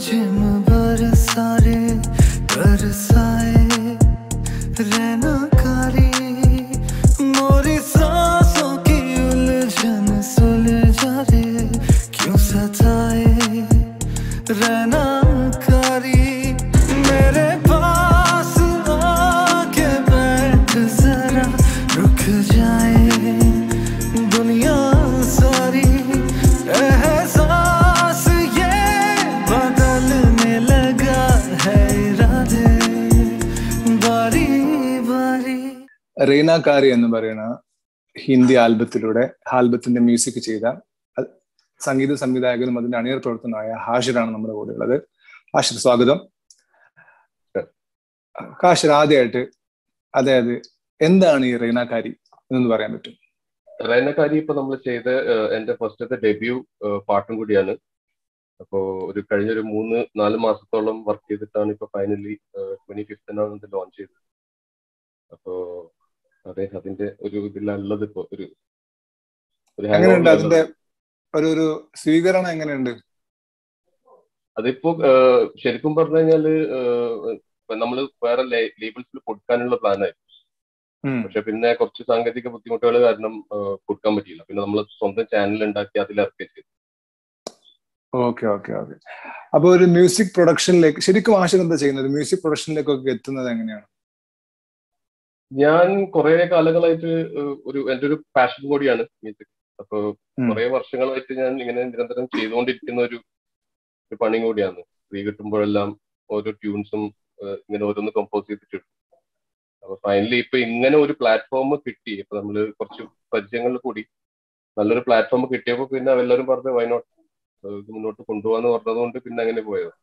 Gym बरसारे बरसाए रहना कारी मोरी सांसों की उलझन सुलझा रे क्यों सताए रहना कारी मेरे पास आके बैठ जरा रुक जाए दुनिया सारी एहसास ये बदलने लगा है इरादे बारी बारी. റീനാകാരി എന്ന് പറയുന്ന ഹിന്ദി ആൽബത്തിന്റെ മ്യൂസിക് ചെയ്ത സംഗീത സംവിധായകനും അതിന്റെ അണിയർ പ്രവർത്തനമായ ഹാഷിറാണ് നമ്മുടെ കൂടെ ഉള്ളത്. ഹാഷിർ, സ്വാഗതം. ഹാഷിർ, ആദ്യമായിട്ട് അതായത് എന്താണ് ഈ റീനാകാരി എന്ന് പറയാൻ പറ്റും? റീനാകാരി ഇപ്പൊ നമ്മൾ ചെയ്ത എന്റെ ഫസ്റ്റത്തെ ഡെബ്യൂ പാട്ടും കൂടിയാണ്. അപ്പോ കഴിഞ്ഞൊരു 3-4 മാസത്തോളം വർക്ക് ചെയ്തിട്ടാണ് ഇപ്പൊ ഫൈനലി 25th ഇത് ലോഞ്ച് ചെയ്തത്. അപ്പോ അതെ, അതിന്റെ ഒരു ഇതിലുള്ളത് ഇപ്പൊ ഒരു എങ്ങനെയുണ്ട് അതിന്റെ ഒരു സ്വീകരണം എങ്ങനെയുണ്ട്? അതിപ്പോ ശരിക്കും പറഞ്ഞു കഴിഞ്ഞാല് നമ്മള് വേറെ ലേബിൾസിൽ കൊടുക്കാനുള്ള പ്ലാനായിരുന്നു. പക്ഷെ പിന്നെ കുറച്ച് സാങ്കേതിക ബുദ്ധിമുട്ടുകൾ കാരണം കൊടുക്കാൻ പറ്റിയില്ല. പിന്നെ നമ്മൾ സ്വന്തം ചാനൽ ഉണ്ടാക്കി അതിലിറക്കി ചെയ്തു. Okay okay okay. അപ്പൊ ഒരു മ്യൂസിക് പ്രൊഡക്ഷനിലേക്ക് ശരിക്കും ഹാഷിർ എന്താ ചെയ്യുന്നത്? മ്യൂസിക് പ്രൊഡക്ഷനിലേക്കൊക്കെ എത്തുന്നത് എങ്ങനെയാണ്? ഞാൻ കുറെ കാലങ്ങളായിട്ട് എന്റെ ഒരു പാഷൻ കൂടിയാണ് മ്യൂസിക്. അപ്പൊ കുറെ വർഷങ്ങളായിട്ട് ഞാൻ ഇങ്ങനെ നിരന്തരം ചെയ്തുകൊണ്ടിരിക്കുന്ന ഒരു പണി കൂടിയാണ്. ഫ്രീ കിട്ടുമ്പോഴെല്ലാം ഓരോ ട്യൂൺസും ഇങ്ങനെ ഓരോന്ന് കമ്പോസ് ചെയ്തിട്ടുണ്ട്. അപ്പൊ ഫൈനലി ഇപ്പൊ ഇങ്ങനെ ഒരു പ്ലാറ്റ്ഫോം കിട്ടി. ഇപ്പൊ നമ്മള് കുറച്ച് പരിചയങ്ങളിൽ കൂടി നല്ലൊരു പ്ലാറ്റ്ഫോം കിട്ടിയപ്പോ പിന്നെ എല്ലാവരും പറഞ്ഞു വൈ നോട്ട് മുന്നോട്ട് കൊണ്ടുപോകാന്ന് പറഞ്ഞതുകൊണ്ട് പിന്നെ അങ്ങനെ പോയത്.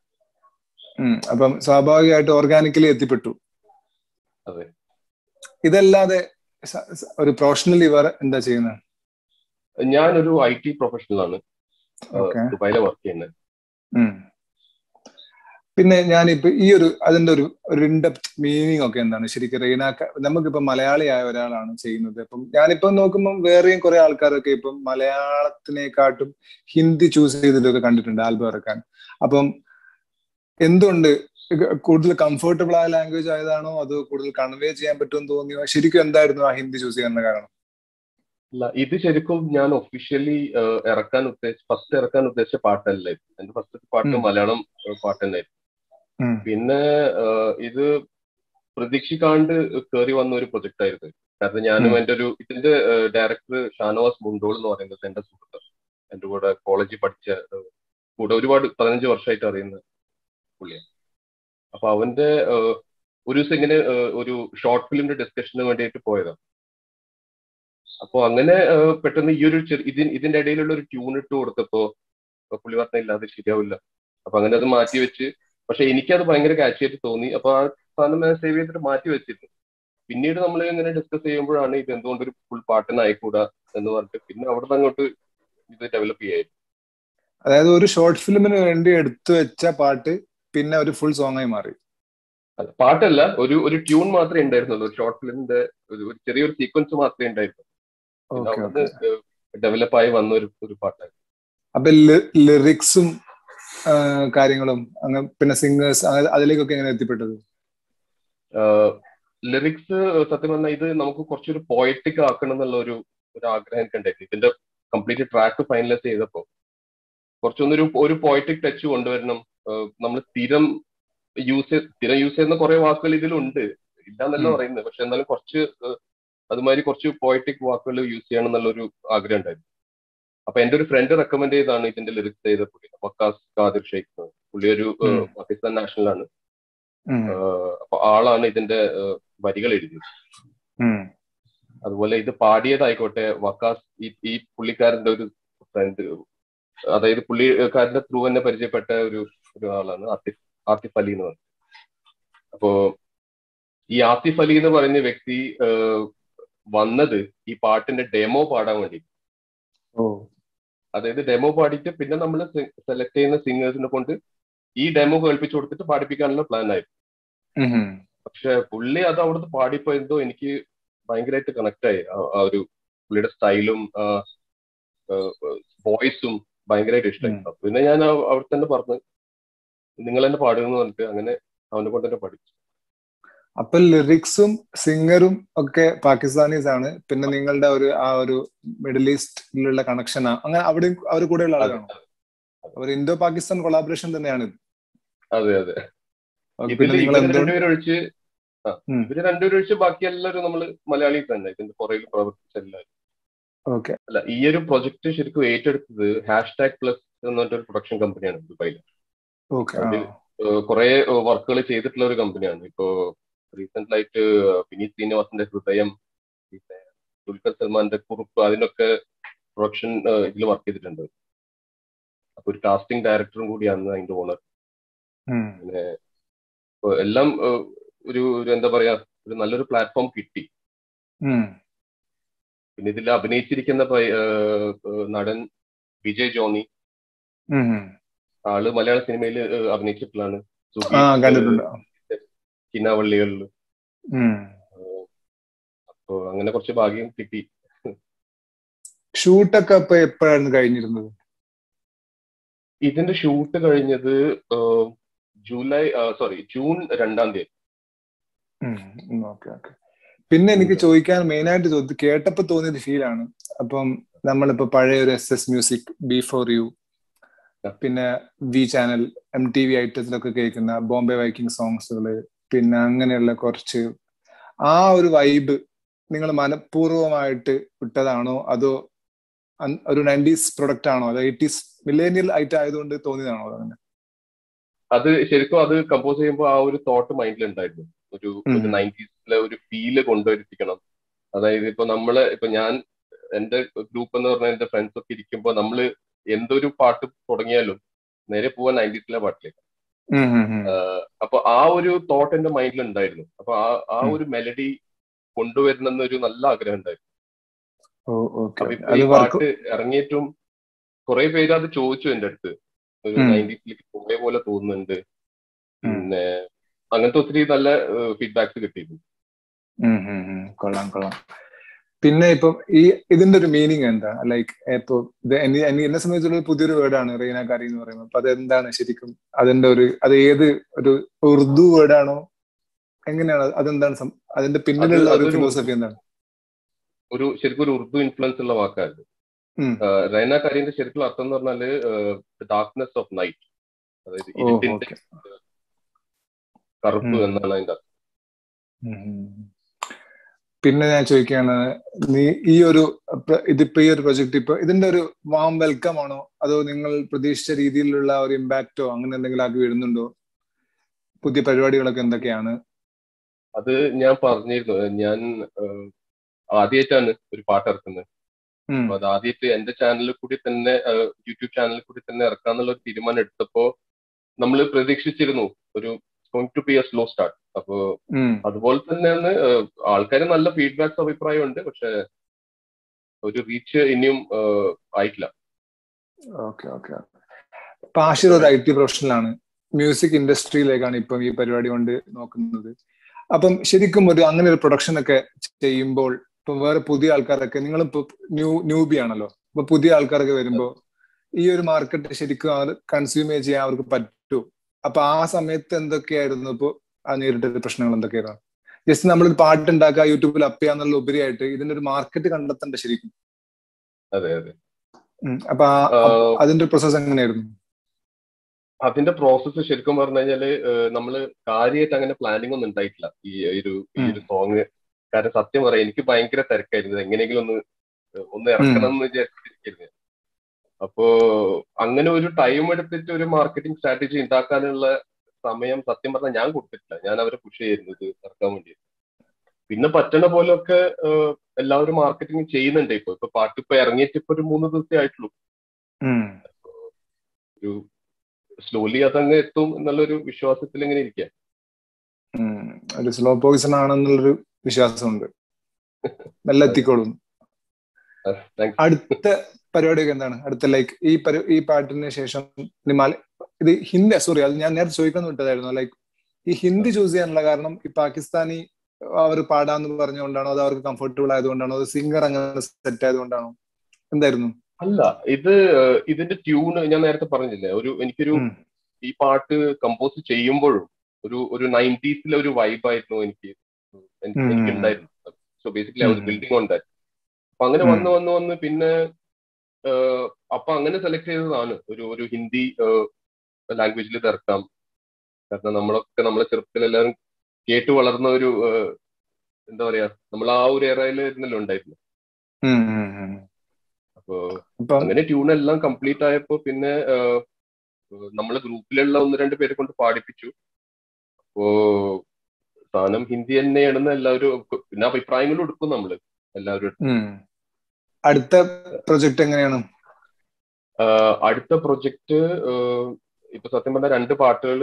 അപ്പം സ്വാഭാവികമായിട്ട് ഓർഗാനിക്കലി എത്തിപ്പെട്ടു. അതെ. ഇതല്ലാതെ ഒരു പ്രൊഫഷണലി വേറെ എന്താ ചെയ്യുന്നത്? ഞാനൊരു IT പ്രൊഫഷണലാണ്, ദുബായിലെ വർക്ക് ചെയ്യുന്നത്. പിന്നെ ഞാനിപ്പോ ഈ അതിന്റെ ഒരു ഇൻഡെപ്ത് മീനിങ് ഒക്കെ എന്താണ് ശരിക്കും? നമുക്കിപ്പോ മലയാളിയായ ഒരാളാണ് ചെയ്യുന്നത്. അപ്പം ഞാനിപ്പോ നോക്കുമ്പോൾ വേറെയും കുറെ ആൾക്കാരൊക്കെ ഇപ്പം മലയാളത്തിനെക്കാട്ടും ഹിന്ദി ചൂസ് ചെയ്തിട്ടൊക്കെ കണ്ടിട്ടുണ്ട് ആൽബം ഇറക്കാൻ. അപ്പം എന്തുകൊണ്ട് കൂടുതൽ കംഫർട്ടബിൾ ആയ ലാംഗ്വേജ് ആയതാണോ അതോ കൂടുതൽ കൺവേ ചെയ്യാൻ പറ്റുമെന്ന് തോന്നിയോ? ശരിക്കും എന്തായിരുന്നു ആ ഹിന്ദി ചൂസ് ചെയ്യാനുള്ള കാരണം? അല്ല, ഇത് ശരിക്കും ഞാൻ ഒഫീഷ്യലി ഫസ്റ്റ് ഇറക്കാൻ ഉദ്ദേശിച്ച പാട്ടല്ല. എന്റെ ഫസ്റ്റ് പാട്ട് മലയാളം പാട്ട് തന്നെയായിരുന്നു. പിന്നെ ഇത് പ്രതീക്ഷിക്കാണ്ട് കയറി വന്ന ഒരു പ്രൊജക്ട് ആയിരുന്നു. കാരണം ഞാനും ഇതിന്റെ ഡയറക്ടർ ഷാനവാസ് മുണ്ടോൾ എന്ന് പറയുന്നത് എന്റെ സുഹൃത്ത്, എന്റെ കൂടെ കോളേജിൽ പഠിച്ച കൂടെ ഒരുപാട് 15 വർഷമായിട്ട് അറിയുന്ന പുള്ളിയാണ്. അപ്പൊ അവന്റെ ഒരു ദിവസം ഇങ്ങനെ ഒരു ഷോർട്ട് ഫിലിമിന്റെ ഡിസ്കഷന് വേണ്ടിയിട്ട് പോയതാണ്. അപ്പൊ അങ്ങനെ പെട്ടെന്ന് ഈ ഒരു ഇതിന്റെ ഇടയിലുള്ള ഒരു ട്യൂൺ ഇട്ട് കൊടുത്തപ്പോ പുള്ളി പറഞ്ഞില്ല അത് ശരിയാവില്ല. അപ്പൊ അങ്ങനെ അത് മാറ്റി വെച്ച്, പക്ഷെ എനിക്കത് ഭയങ്കര കാച്ചിയായിട്ട് തോന്നി. അപ്പൊ ആ സാധനം ഞാൻ സേവ് ചെയ്തിട്ട് മാറ്റി വെച്ചിരുന്നു. പിന്നീട് നമ്മൾ ഇങ്ങനെ ഡിസ്കസ് ചെയ്യുമ്പോഴാണ് ഇത് എന്തുകൊണ്ട് ഒരു ഫുൾ പാട്ടിന് ആയിക്കൂടാ എന്ന് പറഞ്ഞിട്ട് പിന്നെ അവിടെ നിന്ന് അങ്ങോട്ട് ഇത് ഡെവലപ്പ് ചെയ്യായിരുന്നു. അതായത് ഒരു ഷോർട്ട് ഫിലിമിന് വേണ്ടി എടുത്തു വെച്ച പാട്ട് പിന്നെ ഒരു ഫുൾ സോങ് ആയി മാറി. പാട്ടല്ല, ഒരു ട്യൂൺ മാത്രമേ ഉണ്ടായിരുന്നുള്ളൂ. ഒരു ഷോർട്ട് ഫിലിമിന്റെ ഒരു ചെറിയൊരു സീക്വൻസ് മാത്രമേ ഉണ്ടായിരുന്നുള്ളൂ. ഡെവലപ്പ് ആയി വന്ന ഒരു പാട്ടായിരുന്നു. അപ്പൊ ലിറിക്സും കാര്യങ്ങളും പിന്നെ സിംഗേഴ്സ് അതിലേക്കൊക്കെ എങ്ങനെ എത്തിപ്പെട്ടത്? ലിറിക്സ് സത്യം പറഞ്ഞാൽ ഇത് നമുക്ക് കുറച്ചൊരു പോയറ്റിക് ആക്കണം എന്നുള്ള ഒരു ആഗ്രഹം എനിക്ക് ഉണ്ടായിരുന്നു. ഇതിന്റെ കംപ്ലീറ്റ് ട്രാക്ക് ഫൈനലൈസ് ചെയ്തപ്പോ കുറച്ചൊന്നൊരു പോയറ്റിക് ടച്ച് കൊണ്ടുവരണം. നമ്മൾ സ്ഥിരം യൂസ് ചെയ്യുന്ന കുറെ വാക്കുകൾ ഇതിലുണ്ട്, ഇല്ലാന്നല്ല പറയുന്നത്. പക്ഷെ എന്നാലും കുറച്ച് അതുമാതിരി കുറച്ച് പോയറ്റിക് വാക്കുകൾ യൂസ് ചെയ്യണം എന്നുള്ളൊരു ആഗ്രഹം ഉണ്ടായിരുന്നു. അപ്പൊ എന്റെ ഒരു ഫ്രണ്ട് റെക്കമെൻഡ് ചെയ്താണ് ഇതിന്റെ ലിറിക്സ് ചെയ്ത പുള്ളി, വക്കാസ് ഖാദിർ ഷെയ്ഖ്. പുള്ളി ഒരു പാകിസ്ഥാൻ നാഷണലാണ്. അപ്പൊ ആളാണ് ഇതിന്റെ വരികൾ എഴുതിയത്. അതുപോലെ ഇത് പാടിയതായിക്കോട്ടെ വക്കാസ് ഈ പുള്ളിക്കാരന്റെ ഒരു ഫ്രണ്ട്, അതായത് പുള്ളിക്കാരന്റെ ത്രൂ തന്നെ പരിചയപ്പെട്ട ഒരു ആളാണ് ആസിഫ് അലി എന്ന് പറഞ്ഞത്. അപ്പോ ഈ ആസിഫ് അലി എന്ന് പറയുന്ന വ്യക്തി വന്നത് ഈ പാട്ടിന്റെ ഡെമോ പാടാൻ വേണ്ടി. അതായത് ഡെമോ പാടിയിട്ട് പിന്നെ നമ്മൾ സെലക്ട് ചെയ്യുന്ന സിംഗേഴ്സിനെ കൊണ്ട് ഈ ഡെമോ കേൾപ്പിച്ചു കൊടുത്തിട്ട് പാടിപ്പിക്കാനുള്ള പ്ലാൻ ആയിരുന്നു. പക്ഷെ പുള്ളി അത് അവിടുന്ന് പാടിപ്പോ എന്തോ എനിക്ക് ഭയങ്കരമായിട്ട് കണക്ട് ആയി. ആ ഒരു പുള്ളിയുടെ സ്റ്റൈലും വോയിസും ഭയങ്കരമായിട്ട് ഇഷ്ടമായി. പിന്നെ ഞാൻ അവിടെ തന്നെ പറഞ്ഞു നിങ്ങൾ തന്നെ പാടുമെന്ന് പറഞ്ഞിട്ട് അങ്ങനെ അവനെ കൊണ്ട് തന്നെ പഠിച്ചു. അപ്പൊ ലിറിക്സും സിംഗറും ഒക്കെ പാകിസ്ഥാനീസ് ആണ്, പിന്നെ നിങ്ങളുടെ ആ ഒരു മിഡിൽ ഈസ്റ്റിലുള്ള കണക്ഷൻ അങ്ങനെ അവിടെ അവർ കൂടെയുള്ള ആളുകളാണോ? അവർ ഇന്തോ പാകിസ്ഥാൻ കൊളാബറേഷൻ തന്നെയാണ്. അതെ അതെ. പിന്നെ നിങ്ങൾ ഇവര് രണ്ടുപേരും ഒഴിച്ച് ബാക്കി എല്ലാവരും നമ്മള് മലയാളി തന്നെ ഇതിന്റെ പുറകിൽ പ്രവർത്തിച്ച എല്ലാവരും. ഓക്കെ. അല്ല, ഈ ഒരു പ്രൊജക്ട് ശരിക്കും ഏറ്റെടുത്തത് #+ എന്ന് പറഞ്ഞൊരു പ്രൊഡക്ഷൻ കമ്പനിയാണ് ദുബായിൽ. കുറെ വർക്കുകൾ ചെയ്തിട്ടുള്ള ഒരു കമ്പനിയാണ്. ഇപ്പോ റീസെന്റ് ആയിട്ട് വിനീത് ശ്രീനിവാസന്റെ ഹൃദയം, പിന്നെ ദുൽഖർ സൽമാന്റെ കുറുപ്പ്, അതിനൊക്കെ പ്രൊഡക്ഷൻ ഇതിൽ വർക്ക് ചെയ്തിട്ടുണ്ട്. അപ്പൊ ഒരു കാസ്റ്റിംഗ് ഡയറക്ടറും കൂടിയാണ് അതിന്റെ ഓണർ. പിന്നെ എല്ലാം ഒരു എന്താ പറയാ, ഒരു നല്ലൊരു പ്ലാറ്റ്ഫോം കിട്ടി. പിന്നെ ഇതിൽ അഭിനയിച്ചിരിക്കുന്ന നടൻ വിജയ് ജോണി, ആള് മലയാള സിനിമയിൽ അഭിനയിച്ചിട്ടുള്ളതാണ്. കിനാവള്ളികളിൽ. അപ്പൊ അങ്ങനെ കുറച്ച് ഭാഗ്യം കിട്ടി. ഷൂട്ടൊക്കെ അപ്പൊ എപ്പോഴാണ് കഴിഞ്ഞിരുന്നത്? ഇതിന്റെ ഷൂട്ട് കഴിഞ്ഞത് ജൂൺ 2-ാം തീയതി. പിന്നെ എനിക്ക് ചോദിക്കാൻ മെയിനായിട്ട് കേട്ടപ്പോ തോന്നിയത് ഫീലാണ്. അപ്പം നമ്മളിപ്പോ പഴയ ഒരു SS മ്യൂസിക്, B4U, പിന്നെ V ചാനൽ, MTV ഐറ്റത്തിലൊക്കെ കേൾക്കുന്ന ബോംബെ വൈക്കിംഗ് സോങ്സുകള്, പിന്നെ അങ്ങനെയുള്ള കുറച്ച് ആ ഒരു വൈബ് നിങ്ങൾ മനഃപൂർവ്വമായിട്ട് വിട്ടതാണോ അതോ ഒരു 90s പ്രൊഡക്റ്റ് ആണോ അതോ 80s മില്ലേനിയൽ ഐറ്റം ആയതുകൊണ്ട് തോന്നിയതാണോ? അങ്ങനെ അത് ശരിക്കും അത് കമ്പോസ് ചെയ്യുമ്പോൾ ആ ഒരു തോട്ട് മൈൻഡിൽ ഉണ്ടായിരുന്നു. ഒരു 90s ഒരു ഫീല് കൊണ്ടുവരിപ്പിക്കണം. അതായത് ഇപ്പൊ ഞാൻ എന്റെ ഗ്രൂപ്പ് എന്ന് പറഞ്ഞാൽ എന്റെ ഫ്രണ്ട്സ് ഒക്കെ ഇരിക്കുമ്പോൾ നമ്മള് എന്തൊരു പാട്ട് തുടങ്ങിയാലും നേരെ പോവാൻ 90s പാട്ടിലേക്ക്. അപ്പൊ ആ ഒരു തോട്ട് എന്റെ മൈൻഡിൽ ഉണ്ടായിരുന്നു. അപ്പൊ ആ ഒരു മെലഡി കൊണ്ടുവരണമെന്ന് ഒരു നല്ല ആഗ്രഹം ഉണ്ടായിരുന്നു. അപ്പൊ ഇപ്പൊ ഈ പാട്ട് ഇറങ്ങിയിട്ടും കുറെ പേര് അത് ചോദിച്ചു എന്റെ അടുത്ത്, ഒരു 90s പോയ പോലെ തോന്നുന്നുണ്ട്. പിന്നെ അങ്ങനത്തെ ഒത്തിരി നല്ല ഫീഡ്ബാക്സ് കിട്ടിയിരുന്നു. കൊള്ളാം. പിന്നെ ഇപ്പം ഇതിന്റെ ഒരു മീനിങ് എന്താ? ലൈക്ക് ഇപ്പൊ എന്നെ സംബന്ധിച്ചുള്ള പുതിയൊരു വേർഡാണ് റീനാക്കാരി എന്ന് പറയുന്നത്. അപ്പൊ അതെന്താണ് ശരിക്കും? അത് ഏത് ഒരു ഉറുദു വേർഡാണോ? എങ്ങനെയാണ്? അതെന്താണ് അതിന്റെ പിന്നിലുള്ള ഒരു ഫിലോസഫി എന്താണ്? ശരിക്കും ഒരു ഉറുദു ഇൻഫ്ലുവൻസ് ഉള്ള വാക്കായിരുന്നു. റൈനാക്കാരിന്റെ ശരിക്കുള്ള അർത്ഥം എന്ന് പറഞ്ഞാല് ഡാർക്ക്നെസ് ഓഫ് നൈറ്റ്, അതായത് ഇരുട്ടിന്റെ കറുപ്പ് എന്നാണ് അതിന്റെ അർത്ഥം. പിന്നെ ഞാൻ ചോദിക്കുകയാണ്, ഇതിപ്പോ ഈ ഒരു പ്രൊജക്ട് ഇപ്പൊ ഇതിന്റെ ഒരു വാം വെൽക്കം ആണോ അതോ നിങ്ങൾ പ്രതീക്ഷിച്ച രീതിയിലുള്ള ഒരു ഇമ്പാക്റ്റോ അങ്ങനെ എന്തെങ്കിലും ആക്കി വരുന്നുണ്ടോ? പുതിയ പരിപാടികളൊക്കെ എന്തൊക്കെയാണ്? അത് ഞാൻ പറഞ്ഞിരുന്നു, ഞാൻ ആദ്യമായിട്ടാണ് ഒരു പാട്ട് ഇറക്കുന്നത്. അപ്പൊ അത് ആദ്യമായിട്ട് എന്റെ ചാനലിൽ കൂടി തന്നെ, യൂട്യൂബ് ചാനലിൽ കൂടി തന്നെ ഇറക്കാന്നുള്ള ഒരു തീരുമാനം എടുത്തപ്പോ നമ്മൾ പ്രതീക്ഷിച്ചിരുന്നു ഒരു going to be a slow start. അപ്പോ അതുപോലെ തന്നെയാണ് ആൾക്കാര് നല്ല ഫീഡ്ബാക്സ്, അഭിപ്രായം ഉണ്ട്. പക്ഷെ ഒരു റീച്ച് ഇനിയും ആയിട്ടില്ല. ആഷിർ ഒരു IT പ്രൊഫഷണലാണ്, മ്യൂസിക് ഇൻഡസ്ട്രിയിലേക്കാണ് ഇപ്പം ഈ പരിപാടി കൊണ്ട് നോക്കുന്നത്. അപ്പം ശരിക്കും അങ്ങനെ ഒരു പ്രൊഡക്ഷൻ ഒക്കെ ചെയ്യുമ്പോൾ ഇപ്പം വേറെ പുതിയ ആൾക്കാരൊക്കെ, നിങ്ങളിപ്പോ ന്യൂബി ആണല്ലോ, അപ്പൊ പുതിയ ആൾക്കാരൊക്കെ വരുമ്പോ ഈ ഒരു മാർക്കറ്റ് ശരിക്കും അത് കൺസ്യൂം ചെയ്യാൻ അവർക്ക് പറ്റൂ. അപ്പൊ ആ സമയത്ത് എന്തൊക്കെയായിരുന്നു ഇപ്പൊ നേരിട്ട പ്രശ്നങ്ങൾ എന്തൊക്കെയായിരുന്നു? ജസ്റ്റ് നമ്മളൊരു പാട്ട് ഉണ്ടാക്കുക, യൂട്യൂബിൽ അപ്പ് ചെയ്യാന്നുള്ള ഉപരിയായിട്ട് ഇതിന്റെ ഒരു മാർക്കറ്റ് കണ്ടെത്തണ്ട ശരിക്കും. അതെ. അപ്പൊ അതിന്റെ പ്രോസസ് എങ്ങനെയായിരുന്നു? അതിന്റെ പ്രോസസ്സ് ശരിക്കും പറഞ്ഞു കഴിഞ്ഞാല് നമ്മള് കാര്യമായിട്ട് അങ്ങനെ പ്ലാനിങ് ഒന്നും ഉണ്ടായിട്ടില്ല ഈ ഒരു സോങ്. കാരണം സത്യം പറയാം, എനിക്ക് ഭയങ്കര തിരക്കായിരുന്നു, എങ്ങനെയെങ്കിലും ഒന്ന് ഇറക്കണം എന്ന് വിചാരിച്ചിരിക്കുന്നത്. അപ്പോ അങ്ങനെ ഒരു ടൈം എടുത്തിട്ട് ഒരു മാർക്കറ്റിംഗ് സ്ട്രാറ്റജി ഉണ്ടാക്കാനുള്ള സമയം സത്യം പറഞ്ഞാൽ ഞാൻ കൊടുത്തിട്ടില്ല. ഞാൻ അവരെ പുഷ് ചെയ്യുന്നത് ഇത് ഇറക്കാൻ വേണ്ടി. പിന്നെ പറ്റണ പോലെയൊക്കെ എല്ലാവരും മാർക്കറ്റിംഗ് ചെയ്യുന്നുണ്ട്. ഇപ്പൊ പാട്ട് ഇപ്പൊ ഇറങ്ങിയിട്ട് ഇപ്പൊ ഒരു 3 ദിവസമേ ആയിട്ടുള്ളൂ. ഒരു സ്ലോലി അതങ്ങ് എത്തും എന്നുള്ളൊരു വിശ്വാസത്തിൽ ഇങ്ങനെ ഇരിക്കുക. ഒരു സ്ലോ പോയിസൺ ആണെന്നുള്ളൊരു വിശ്വാസമുണ്ട്. നല്ല എത്തിക്കോളും. അടുത്ത പരിപാടിയൊക്കെ എന്താണ്? അടുത്ത ലൈക്ക് ഈ പാട്ടിന് ശേഷം ഇത് ഹിന്ദി, സോറി അത് ഞാൻ നേരത്തെ ചോദിക്കാൻ വിട്ടതായിരുന്നു. ലൈക്ക് ഈ ഹിന്ദി ചൂസ് ചെയ്യാനുള്ള കാരണം ഈ പാകിസ്ഥാനി അവർ പാടാന്ന് പറഞ്ഞുകൊണ്ടാണോ അതോ അവർക്ക് കംഫർട്ടബിൾ ആയതുകൊണ്ടാണോ അതോ സിംഗർ അങ്ങനെ സെറ്റ് ആയതുകൊണ്ടാണോ, എന്തായിരുന്നു? അല്ല, ഇതിന്റെ ട്യൂണ് ഞാൻ നേരത്തെ പറഞ്ഞില്ലേ, എനിക്കൊരു ഈ പാട്ട് കമ്പോസ് ചെയ്യുമ്പോഴും ഒരു 90s ഒരു വൈബായിരുന്നു എനിക്ക് ഉണ്ടായിരുന്നു. So basically I was building on that. അപ്പൊ അങ്ങനെ വന്ന് പിന്നെ അപ്പൊ അങ്ങനെ സെലക്ട് ചെയ്തതാണ് ഒരു ഹിന്ദി ലാംഗ്വേജിൽ ഇത് ഇറക്കാം. കാരണം നമ്മളെ ചെറുപ്പത്തിൽ എല്ലാവരും കേട്ട് വളർന്ന ഒരു എന്താ പറയാ, നമ്മൾ ആ ഒരു ഏറയിൽ ഇരുന്നല്ലോ ഉണ്ടായിരുന്നു. അപ്പോ അങ്ങനെ ട്യൂണെല്ലാം കംപ്ലീറ്റ് ആയപ്പോ പിന്നെ നമ്മളെ ഗ്രൂപ്പിലുള്ള 1-2 പേരെ കൊണ്ട് പാടിപ്പിച്ചു. അപ്പോ സാധനം ഹിന്ദി തന്നെയാണെന്ന് എല്ലാവരും പിന്നെ അഭിപ്രായങ്ങളും എടുക്കും നമ്മള് എല്ലാവരും. അടുത്ത പ്രൊജക്ട് എങ്ങനെയാണ്? അടുത്ത പ്രൊജക്ട് ഇപ്പൊ സത്യം പറഞ്ഞ 2 പാട്ടുകൾ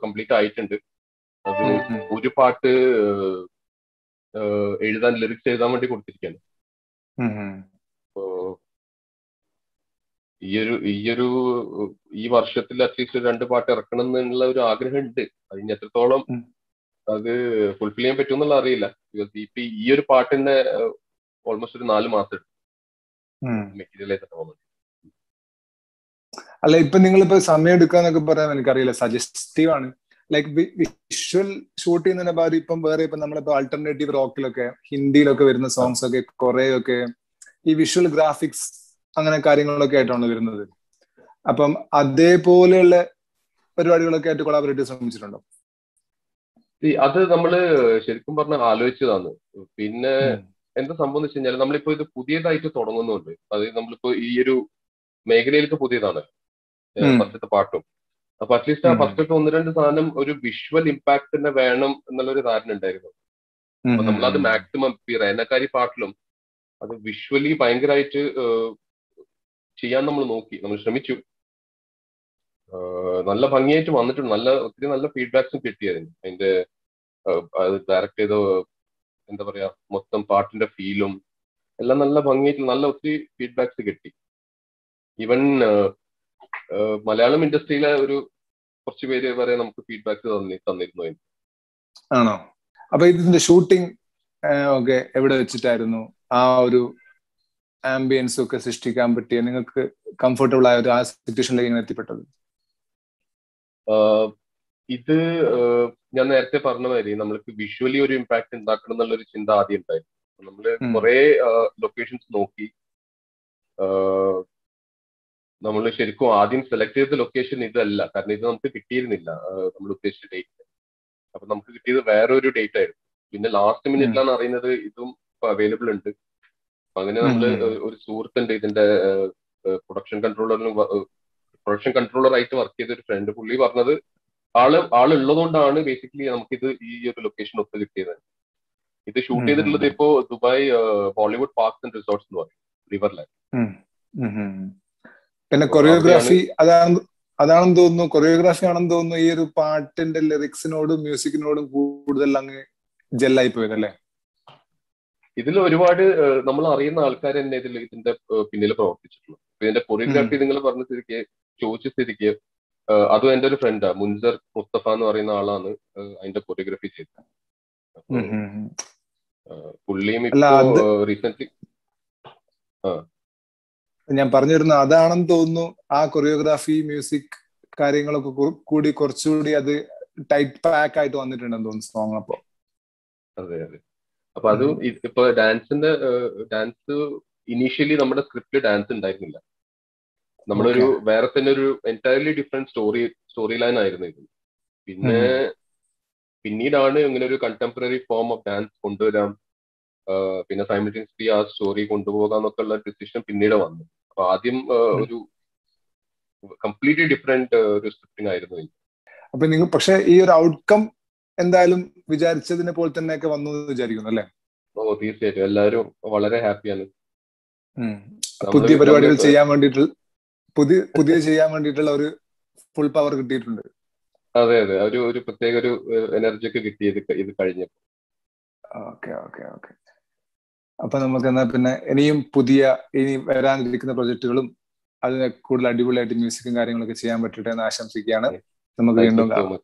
കംപ്ലീറ്റ് ആയിട്ടുണ്ട്. അത് ഒരു പാട്ട് ലിറിക്സ് എഴുതാൻ വേണ്ടി കൊടുത്തിരിക്കുകയാണ്. അപ്പോ ഈ വർഷത്തിൽ അറ്റ്ലീസ്റ്റ് 2 പാട്ട് ഇറക്കണം എന്നുള്ള ഒരു ആഗ്രഹം ഉണ്ട്. അതിന് എത്രത്തോളം അത് ഫുൾഫിൽ ചെയ്യാൻ പറ്റുമെന്നുള്ള അറിയില്ല. ഇപ്പൊ ഈ ഒരു പാട്ടിന്റെ ഓൾമോസ്റ്റ് ഒരു 4 മാസം എടുക്കും മെറ്റീരിയലൈസ് ആവാൻ വേണ്ടി. അല്ല, ഇപ്പൊ നിങ്ങളിപ്പോ സമയം എടുക്കാന്നൊക്കെ പറയാൻ എനിക്കറിയില്ല, സജസ്റ്റീവ് ആണ്. ലൈക്ക് വിഷ്വൽ ഷൂട്ട് ചെയ്യുന്നതിനെ ബാധി ഇപ്പം വേറെ ഇപ്പൊ നമ്മളിപ്പോ ആൾട്ടർനേറ്റീവ് റോക്കിലൊക്കെ ഹിന്ദിയിലൊക്കെ വരുന്ന സോങ്സ് ഒക്കെ കുറെയൊക്കെ ഈ വിഷ്വൽ ഗ്രാഫിക്സ് അങ്ങനെ കാര്യങ്ങളൊക്കെ ആയിട്ടാണ് വരുന്നത്. അപ്പം അതേപോലെയുള്ള പരിപാടികളൊക്കെ ആയിട്ട് കൊളാബറേറ്റ് ശ്രമിച്ചിട്ടുണ്ടോ? അത് നമ്മള് ശരിക്കും പറഞ്ഞ ആലോചിച്ചതാണ്. പിന്നെ എന്താ സംഭവം എന്ന് വെച്ച് കഴിഞ്ഞാൽ നമ്മളിപ്പോ ഇത് പുതിയതായിട്ട് തുടങ്ങുന്നുണ്ട്. അത് നമ്മളിപ്പോ ഈ ഒരു മേഖലയിലേക്ക് പുതിയതാണ് ഫസ്റ്റത്തെ പാട്ടും. അപ്പൊ അറ്റ്ലീസ്റ്റ് ആ ഫസ്റ്റത്തെ 1-2 സാധനം ഒരു വിഷ്വൽ ഇമ്പാക്ട് തന്നെ വേണം എന്നുള്ളൊരു ധാരണ ഉണ്ടായിരുന്നു. അപ്പൊ നമ്മളത് മാക്സിമം ഈ റേനക്കാരി പാട്ടിലും അത് വിഷ്വലി ഭയങ്കരമായിട്ട് ചെയ്യാൻ നമ്മൾ ശ്രമിച്ചു. നല്ല ഭംഗിയായിട്ട് വന്നിട്ടുണ്ട്. ഒത്തിരി നല്ല ഫീഡ്ബാക്സും കിട്ടിയതിന്. അതിന്റെ അത് ഡയറക്ട് ചെയ്ത എന്താ പറയാ മൊത്തം പാട്ടിന്റെ ഫീലും എല്ലാം നല്ല ഭംഗിയായിട്ട് നല്ല ഒത്തിരി ഫീഡ്ബാക്സ് കിട്ടി. ഈവൻ മലയാളം ഇൻഡസ്ട്രിയിലെ കുറച്ച് പേര് വരെ നമുക്ക് ഫീഡ്ബാക്ക് തന്നിരുന്നു. ആണോ? അപ്പൊ ഇതിന്റെ ഷൂട്ടിംഗ് ഒക്കെ എവിടെ വെച്ചിട്ടായിരുന്നു? ആ ഒരു ആംബിയൻസ് ഒക്കെ സൃഷ്ടിക്കാൻ പറ്റിയ നിങ്ങൾക്ക് കംഫർട്ടബിൾ ആയ ആ സിറ്റുവേഷനിലേക്ക് ഇങ്ങനെ എത്തിപ്പെട്ടത്? ഇത് ഞാൻ നേരത്തെ പറഞ്ഞ മാതിരി നമ്മൾക്ക് വിഷ്വലി ഒരു ഇമ്പാക്ട് ഉണ്ടാക്കണം എന്നുള്ളൊരു ചിന്ത ആദ്യം ഉണ്ടായിരുന്നു. നമ്മള് കുറെ ലൊക്കേഷൻസ് നോക്കി. നമ്മൾ ശരിക്കും ആദ്യം സെലക്ട് ചെയ്ത ലൊക്കേഷൻ ഇതല്ല, കാരണം ഇത് നമുക്ക് കിട്ടിയിരുന്നില്ല നമ്മൾ ഉദ്ദേശിച്ച ഡേറ്റ്. അപ്പൊ നമുക്ക് കിട്ടിയത് വേറെ ഒരു ഡേറ്റ് ആയിരുന്നു. പിന്നെ ലാസ്റ്റ് മിനിറ്റിലാണ് അറിയുന്നത് ഇതും ഇപ്പൊ അവൈലബിൾ ഉണ്ട്. അപ്പൊ അങ്ങനെ നമ്മള് ഒരു സുഹൃത്തുണ്ട് ഇതിന്റെ പ്രൊഡക്ഷൻ കൺട്രോളർ ആയിട്ട് വർക്ക് ചെയ്ത ഒരു ഫ്രണ്ട്. പുള്ളി പറഞ്ഞത് ആളുള്ളതുകൊണ്ടാണ് ബേസിക്കലി നമുക്കിത് ഈ ഒരു ലൊക്കേഷൻ ഒത്ത് കിട്ടിയത്. ഇത് ഷൂട്ട് ചെയ്തിട്ടുള്ളത് ഇപ്പോ Dubai Bollywood parks and resorts എന്ന് പറയും, റിവർലാൻഡ്. പിന്നെ കൊറിയോഗ്രാഫി അതാണെന്ന് തോന്നുന്നു. കൊറിയോഗ്രാഫി ആണെന്ന് തോന്നുന്നു ഈ ഒരു പാട്ടിന്റെ ലിറിക്സിനോടും മ്യൂസിക്കിനോടും കൂടുതൽ അങ്ങ് ജെല്ലായി പോയതല്ലേ? ഇതിൽ ഒരുപാട് നമ്മൾ അറിയുന്ന ആൾക്കാർ തന്നെ ഇതിന്റെ പിന്നിൽ പ്രവർത്തിച്ചിട്ടുള്ളൂ. ഇതിന്റെ കൊറിയോഗ്രാഫി നിങ്ങൾ പറഞ്ഞ സ്ഥിതിക്ക് ചോദിച്ച സ്ഥിതിക്ക് അതും എന്റെ ഒരു ഫ്രണ്ടാ, മുൻസർ മുസ്തഫ എന്ന് പറയുന്ന ആളാണ് അതിന്റെ കൊറിയോഗ്രാഫി ചെയ്തത്. പുള്ളിയും ഇപ്പോ റീസെന്റ് ഞാൻ പറഞ്ഞു വരുന്നത് അതാണെന്ന് തോന്നുന്നു. ആ കൊറിയോഗ്രാഫി മ്യൂസിക് കാര്യങ്ങളൊക്കെ കൂടി കുറച്ചുകൂടി അത് ടൈറ്റ് പാക്ക് ആയിട്ട് വന്നിട്ടുണ്ടെന്ന് തോന്നുന്നു സോങ്. അപ്പൊ അതെ. അപ്പൊ അത് ഇപ്പൊ ഡാൻസ് ഇനീഷ്യലി നമ്മുടെ സ്ക്രിപ്റ്റിൽ ഡാൻസ് ഉണ്ടായിരുന്നില്ല. നമ്മളൊരു വേറെ തന്നെ ഒരു എൻറ്റയർലി ഡിഫറെന്റ് സ്റ്റോറി ലൈൻ ആയിരുന്നു ഇത്. പിന്നീടാണ് ഇങ്ങനെ ഒരു കണ്ടംപററി ഫോം ഓഫ് ഡാൻസ് കൊണ്ടുവരാം, പിന്നെ സൈമൾട്ടേനിയസ്ലി ആ സ്റ്റോറി കൊണ്ടുപോകാന്നൊക്കെ ഉള്ള ഡിസിഷൻ പിന്നീട് വന്നു. അപ്പൊ ആദ്യം ഒരു കംപ്ലീറ്റ്ലി ഡിഫറെന്റ് ഒരു സ്ക്രിപ്റ്റിംഗ് ആയിരുന്നു. അപ്പൊ നിങ്ങൾ പക്ഷെ ഈ ഒരു ഔട്ട്കം എന്തായാലും വിചാരിച്ചതിനെ പോലെ തന്നെയൊക്കെ വന്നു എന്ന് വിചാരിക്കുന്നു അല്ലേ? ഓ തീർച്ചയായിട്ടും, എല്ലാവരും വളരെ ഹാപ്പിയാണ്. പുതിയ പരിപാടികൾ ചെയ്യാൻ വേണ്ടിയിട്ടുള്ള ചെയ്യാൻ വേണ്ടിയിട്ടുള്ള ഒരു ഫുൾ പവർ കിട്ടിയിട്ടുണ്ട്. അതെ, ഒരു പ്രത്യേക ഒരു എനർജി ഒക്കെ കിട്ടി ഇത് കഴിഞ്ഞപ്പോൾ. ഓക്കെ. അപ്പൊ നമുക്ക് എന്നാ പിന്നെ ഇനി വരാനിരിക്കുന്ന പ്രൊജക്ടുകളും അതിനെ കൂടുതൽ അടിപൊളിയായിട്ട് മ്യൂസിക്കും കാര്യങ്ങളൊക്കെ ചെയ്യാൻ പറ്റട്ടെ എന്ന് ആശംസിക്കുകയാണ്. നമുക്ക് വീണ്ടും കാണാം.